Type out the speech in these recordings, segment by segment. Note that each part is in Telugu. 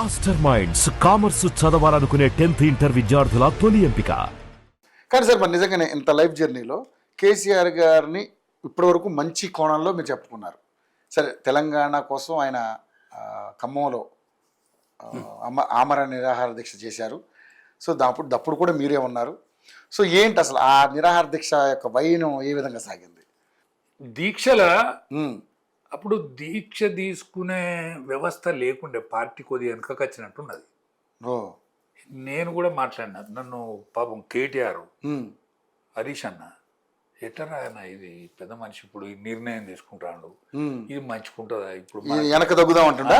మాస్టర్ మైండ్స్ కామర్స్ చదవాలనుకునే 10th ఇంటర్ విద్యార్థుల తొలి ఎంపిక. కానీ సార్ మరి నిజంగానే ఇంత లైఫ్ జర్నీలో కేసీఆర్ గారిని ఇప్పటివరకు మంచి కోణంలో మీరు చెప్పుకున్నారు. సరే తెలంగాణ కోసం ఆయన ఖమ్మంలో ఆమరణ నిరాహార దీక్ష చేశారు. సో అప్పుడు కూడా మీరే ఉన్నారు. సో ఏంటి అసలు ఆ నిరాహార దీక్ష యొక్క వైనం ఏ విధంగా సాగింది? దీక్షల అప్పుడు దీక్ష తీసుకునే వ్యవస్థ లేకుండే, పార్టీ కొద్ది వెనకకు వచ్చినట్టున్నది. నేను కూడా మాట్లాడినా, నన్ను పాపం కేటీఆర్ హరీష్ అన్న ఎట్టరా అన్న ఇది పెద్ద మనిషి ఇప్పుడు ఈ నిర్ణయం తీసుకుంటాడు, ఇది మంచిగుంటుందా, ఇప్పుడు వెనక తగ్గుదాం అంటుందా,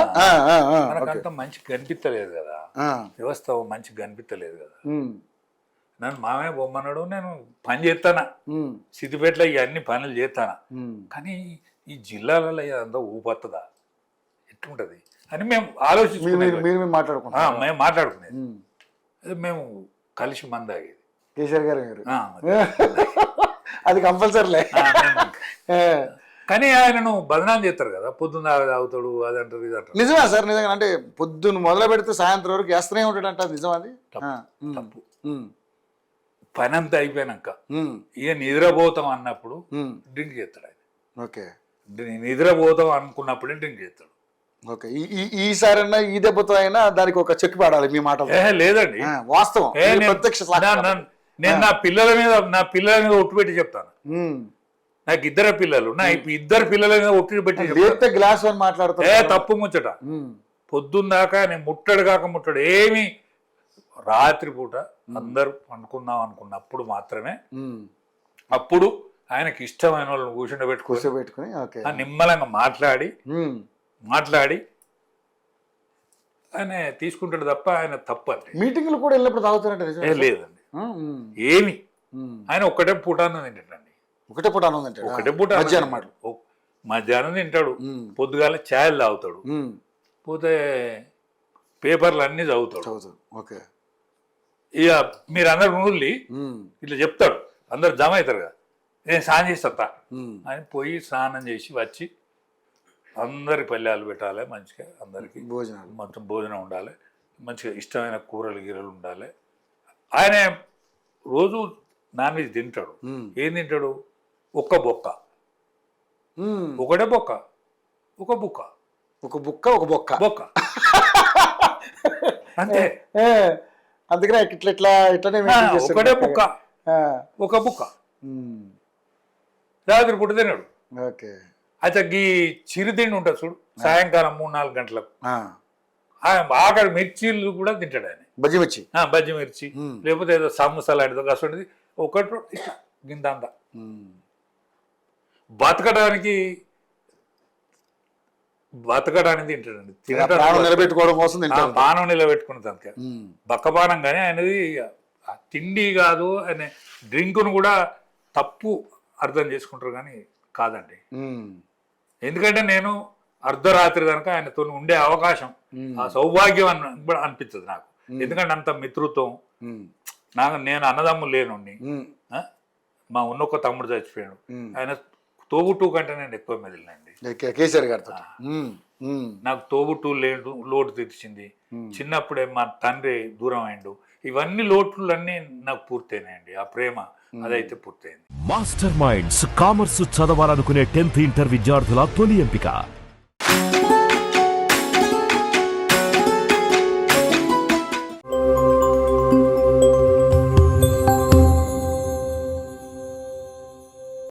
మనకంత మంచి కనిపించలేదు కదా, వ్యవస్థ మంచి కనిపించలేదు కదా. నన్ను మామయ్య బొమ్మన్నాడు, నేను పని చేస్తానా, సిద్దిపేటలో ఇవన్నీ పనులు చేస్తానా, కానీ ఈ జిల్లాలలో అంతా ఊపత్తదా ఎట్లుంటది అని మేము ఆలోచించుకునేది. మేము మాట్లాడుకునేది, మేము కలిసి మందాగేది. కేసీఆర్ గారు అది కంపల్సరీలే. కానీ ఆయనను బదనాం చేస్తారు కదా, పొద్దున్న తాగుతాడు అది అంటారు ఇది అంటారు. నిజమా సార్? నిజంగా అంటే పొద్దున్న మొదలు పెడితే సాయంత్రం వరకు వేస్తూనే ఉంటాడంట, నిజం అది? తప్పు. పని అంతా అయిపోయినాక ఇక నిద్రపోతాం అన్నప్పుడు డ్రింక్ చేస్తాడు ఆయన. ఓకే, నిద్రపోతాం అనుకున్నప్పుడే డ్రింక్ చేస్తాడు. ఓకే, ఈసారైనా ఈ దెబ్బతో అయినా దానికి ఒక చెక్ పాడాలి మీ మాట. లేదండి, వాస్తవం. నేను నా పిల్లల మీద ఒట్టు పెట్టి చెప్తాను. నాకు ఇద్దరు పిల్లలు, నా ఇద్దరు పిల్లల మీద ఒట్టు పెట్టి గ్లాస్ అని మాట్లాడుతా తప్పు ముచ్చట. పొద్దున్నాక నేను ముట్టడు ఏమి, రాత్రిపూట అందరూ పండుకుందాం అనుకున్నప్పుడు మాత్రమే, అప్పుడు ఆయనకి ఇష్టమైన వాళ్ళని కూర్చోబెట్టుకుని నిమ్మలంగా మాట్లాడి ఆయన తీసుకుంటాడు తప్ప ఆయన తప్పు అంటే. మీటింగ్లు కూడా వెళ్ళినప్పుడు తాగుతారంటే లేదండి, ఏమి ఆయన ఒక్కటే పూట అన్నం తింటాడండి. ఒకటే పూట మధ్యాహ్నం తింటాడు, పొద్దుగాల ఛాయలు తాగుతాడు, పోతే పేపర్లు అన్ని చదువుతాడు. ఓకే, ఇక మీరు అందరు నూళ్ళి ఇట్లా చెప్తాడు, అందరు జమ అవుతారు కదా, నేను స్నానం చేస్తా అని పోయి స్నానం చేసి వచ్చి అందరికి పల్లెలు పెట్టాలి, మంచిగా అందరికి మొత్తం భోజనం ఉండాలి, మంచిగా ఇష్టమైన కూరలు గీరలు ఉండాలి. ఆయన రోజు నాన్ వెజ్ తింటాడు. ఏం తింటాడు? ఒక్క బొక్క, ఒకటే బొక్క, ఒక బొక్క అంతే. అందుకనే ఇట్లనే ఒకటే బొక్క, ఒక బుక్క రాత్రి పూట తిన్నాడు. అయితే ఈ చిరుతిండి ఉంటుంది చూడు, సాయంకాలం 3-4 గంటలకు ఆఖరి మిర్చీలు కూడా తింటాడు ఆయన. బజ్జి మిర్చి, లేకపోతే ఏదో సమోసా లాంటిదో కసండి ఒకటి ఇట్లా గిందంతా. బతకడానికి తింటాడండి, నిలబెట్టుకోవడం కోసం, పానం నిలబెట్టుకున్న దానికి బక్కపానం. కానీ ఆయనది తిండి కాదు, ఆయన డ్రింక్ను కూడా తప్పు అర్థం చేసుకుంటారు కానీ కాదండి. ఎందుకంటే నేను అర్ధరాత్రి కనుక ఆయనతో ఉండే అవకాశం, ఆ సౌభాగ్యం అనిపిస్తుంది నాకు. ఎందుకంటే అంత మిత్రుత్వం నేను అన్నదమ్ములు లేనుండి, మా ఉన్నొక్క తమ్ముడు చచ్చిపోయాడు, ఆయన తోబుట్టు కంటే నేను ఎక్కువ మెదిలినండి. కేసీఆర్ గారితో నాకు తోబుట్టు లోటు తీర్చింది. చిన్నప్పుడే మా తండ్రి దూరం అయిండు, ఇవన్నీ లోట్లన్నీ నాకు పూర్తయినాయండి. ఆ ప్రేమ అదైతే పూర్తయింది. మాస్టర్ మైండ్స్ కామర్స్ చదవాలనుకునే 10th ఇంటర్ విద్యార్థుల తొలి ఎంపిక.